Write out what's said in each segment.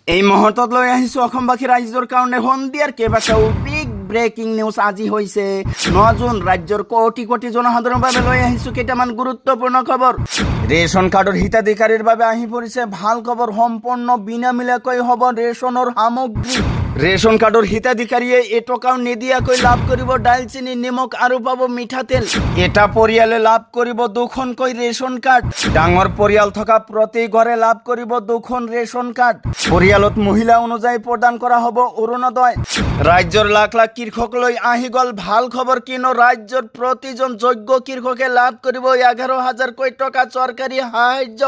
এই মুহূৰ্তত লৈ আহিছোঁ অসমবাসী ৰাইজৰ কাৰণে সন্ধিয়াৰ কেইবাটাও বিগ ব্ৰেকিং নিউজ আজি হৈছে 9 জুন। ৰাজ্যৰ কোটি কোটি জনসাধাৰণৰ বাবে লৈ আহিছোঁ কেইটামান গুৰুত্বপূৰ্ণ খবৰ। ৰেচন কাৰ্ডৰ হিতাধিকাৰীৰ বাবে আহি পৰিছে ভাল খবৰ। সম্পূৰ্ণ বিনামূলীয়াকৈ হ'ব ৰেচনৰ সামগ্ৰী। ৰেচন কাৰ্ডৰ হিতাধিকাৰীয়ে এটকাও নিদিয়াকৈ লাভ কৰিব দালচেনি, নিমখ আৰু পাব মিঠাতেল। এটা পৰিয়ালে লাভ কৰিব 2খনকৈ ৰেচন কাৰ্ড। ডাঙৰ পৰিয়াল থকা প্ৰতি ঘৰে লাভ কৰিব 2খন ৰেচন কাৰ্ড। পৰিয়ালত মহিলা অনুযায়ী প্ৰদান কৰা হ'ব অৰুণোদয়। ৰাজ্যৰ লাখ লাখ কৃষক লৈ আহি গ'ল ভাল খবৰ, কিনো ৰাজ্যৰ প্ৰতিজন যোগ্য কৃষকে লাভ কৰিব 11,000কৈ টকা চৰকাৰী সাহায্য।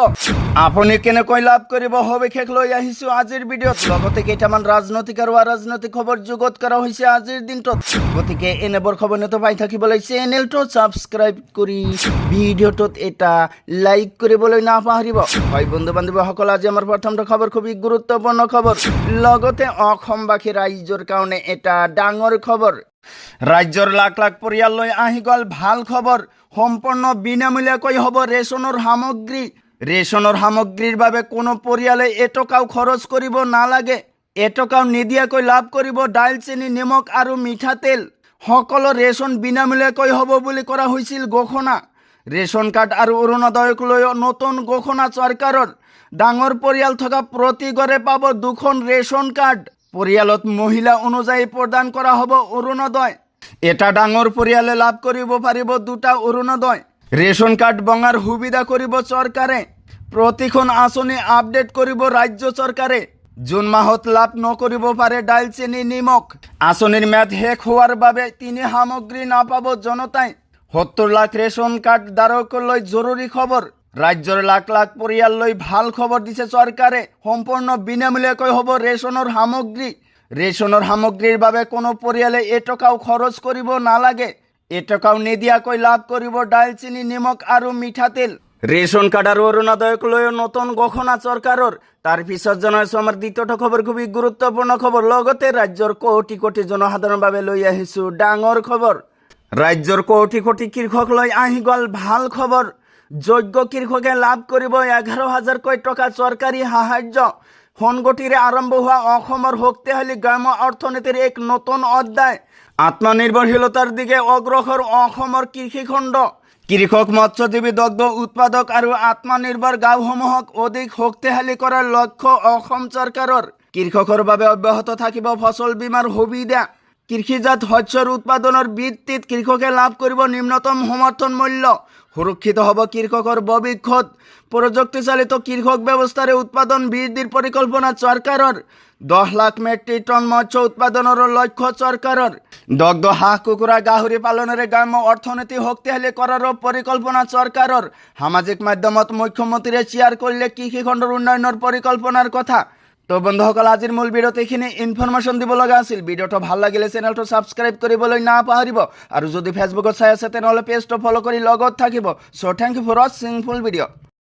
আপুনি কেনেকৈ লাভ কৰিব সবিশেষ লৈ আহিছোঁ আজিৰ ভিডিঅ'ত। লগতে কেইটামান ৰাজনৈতিক আৰু অৰাজনৈতিক খবৰ যুগত কৰা হৈছে আজিৰ দিনটোত। গতিকে এনেবোৰ খবৰ নিত পাই থাকিবলৈ চেনেলটো ছাবস্ক্ৰাইব কৰি ভিডিঅ'টোত এটা লাইক কৰিবলৈ নাপাহৰিব। হয় বন্ধু বান্ধৱীসকল, আজি আমাৰ প্ৰথমটো খবৰ খুবেই গুৰুত্বপূৰ্ণ খবৰ। লগতে অসমবাসী ৰাইজৰ কাৰণে এটা ডাঙৰ খবৰ। ৰাজ্যৰ লাখ লাখ পৰিয়াল লৈ আহি গ'ল ভাল খবৰ। সম্পূৰ্ণ বিনামূলীয়াকৈ হ'ব ৰেচনৰ সামগ্ৰী। ৰেচনৰ সামগ্ৰীৰ বাবে কোনো পৰিয়ালে এটকাও খৰচ কৰিব নালাগে। এটকাও নিদিয়াকৈ লাভ কৰিব দালচেনি, নিমখ আৰু মিঠাতেল। সকলো ৰেচন বিনামূলীয়াকৈ হ'ব বুলি কৰা হৈছিল ঘোষণা। ৰেচন কাৰ্ড আৰু অৰুণোদয়ক লৈ নতুন ঘোষণা চৰকাৰৰ। ডাঙৰ পৰিয়াল থকা প্ৰতি ঘৰে পাব 2খন ৰেচন কাৰ্ড। পৰিয়ালত মহিলা অনুযায়ী প্ৰদান কৰা হ'ব অৰুণোদয়। এটা ডাঙৰ পৰিয়ালে লাভ কৰিব পাৰিব 2টা অৰুণোদয়। ৰেচন কাৰ্ড বঙাৰ সুবিধা কৰিব চৰকাৰে। প্ৰতিখন আঁচনি আপডেট কৰিব ৰাজ্য চৰকাৰে। জুন মাহত লাভ নকৰিব পাৰে দালচেনি, নিমখ। আঁচনিৰ ম্যাদ শেষ হোৱাৰ বাবে তিনি সামগ্ৰী নাপাব জনতাই। 70 লাখ ৰেচন কাৰ্ড ধাৰকলৈ জৰুৰী খবৰ। ৰাজ্যৰ লাখ লাখ পৰিয়াললৈ ভাল খবৰ দিছে চৰকাৰে। সম্পূৰ্ণ বিনামূলীয়াকৈ হ'ব ৰেচনৰ সামগ্ৰী। ৰেচনৰ সামগ্ৰীৰ বাবে কোনো পৰিয়ালে এটকাও খৰচ কৰিব নালাগে। এটকাও নিদিয়াকৈ লাভ কৰিব দালচেনি, নিমখ আৰু মিঠাতেল। ৰেচন কাৰ্ড আৰু অৰুণোদয়ক লৈ নতুন ঘোষণা চৰকাৰৰ। তাৰ পিছত জনাইছোঁ আমাৰ দ্বিতীয়টো খবৰ, খুবেই গুৰুত্বপূৰ্ণ খবৰ। লগতে ৰাজ্যৰ কোটি কোটি জনসাধাৰণৰ বাবে লৈ আহিছোঁ ডাঙৰ খবৰ। ৰাজ্যৰ কোটি কোটি কৃষক লৈ আহি গ'ল ভাল খবৰ। যোগ্য কৃষকে লাভ কৰিব 11,000কৈ টকা চৰকাৰী সাহায্য। সংগঠিৰে আৰম্ভ হোৱা অসমৰ শক্তিশালী গ্ৰাম্য অৰ্থনীতিৰ এক নতুন অধ্যায়। আত্মনিৰ্ভৰশীলতাৰ দিশে অগ্ৰসৰ অসমৰ কৃষিখণ্ড। কৃষক, মৎস্যজীৱী, দুগ্ধ উৎপাদক আৰু আত্মনিৰ্ভৰ গাঁওসমূহক অধিক শক্তিশালী কৰাৰ লক্ষ্য অসম চৰকাৰৰ। কৃষকৰ বাবে অব্যাহত থাকিব ফচল বীমাৰ সুবিধা। কৃষিজাত শস্যৰ উৎপাদনৰ ভিত্তিত কৃষকে লাভ কৰিব নিম্নতম সমৰ্থন মূল্য। সুৰক্ষিত হ'ব কৃষকৰ ভৱিষ্যত। প্ৰযুক্তিচালিত কৃষক ব্যৱস্থাৰে উৎপাদন বৃদ্ধিৰ পৰিকল্পনা চৰকাৰৰ। 10 লাখ মেট্ৰিক টন মৎস্য উৎপাদনৰ লক্ষ্য চৰকাৰৰ। দুগ্ধ, হাঁহ, কুকুৰা, গাহৰি পালনেৰে গ্ৰাম্য অৰ্থনীতি শক্তিশালী কৰাৰো পৰিকল্পনা চৰকাৰৰ। সামাজিক মাধ্যমত মুখ্যমন্ত্ৰীয়ে শ্বেয়াৰ কৰিলে কৃষিখণ্ডৰ উন্নয়নৰ পৰিকল্পনাৰ কথা। তো বন্ধুসকল, আজিৰ মূল ভিডিঅ'ত এইখিনি ইনফৰমেশ্যন দিব লগা আছিল। ভিডিঅ'টো ভাল লাগিলে চেনেলটো ছাবস্ক্ৰাইব কৰিবলৈ নাপাহৰিব। আৰু যদি ফেচবুকত চাই আছে তেনেহ'লে পেজটো ফ'ল' কৰি লগত থাকিব। চ' থেংক ইউ ফৰ ৱাচিং ফুল ভিডিঅ'।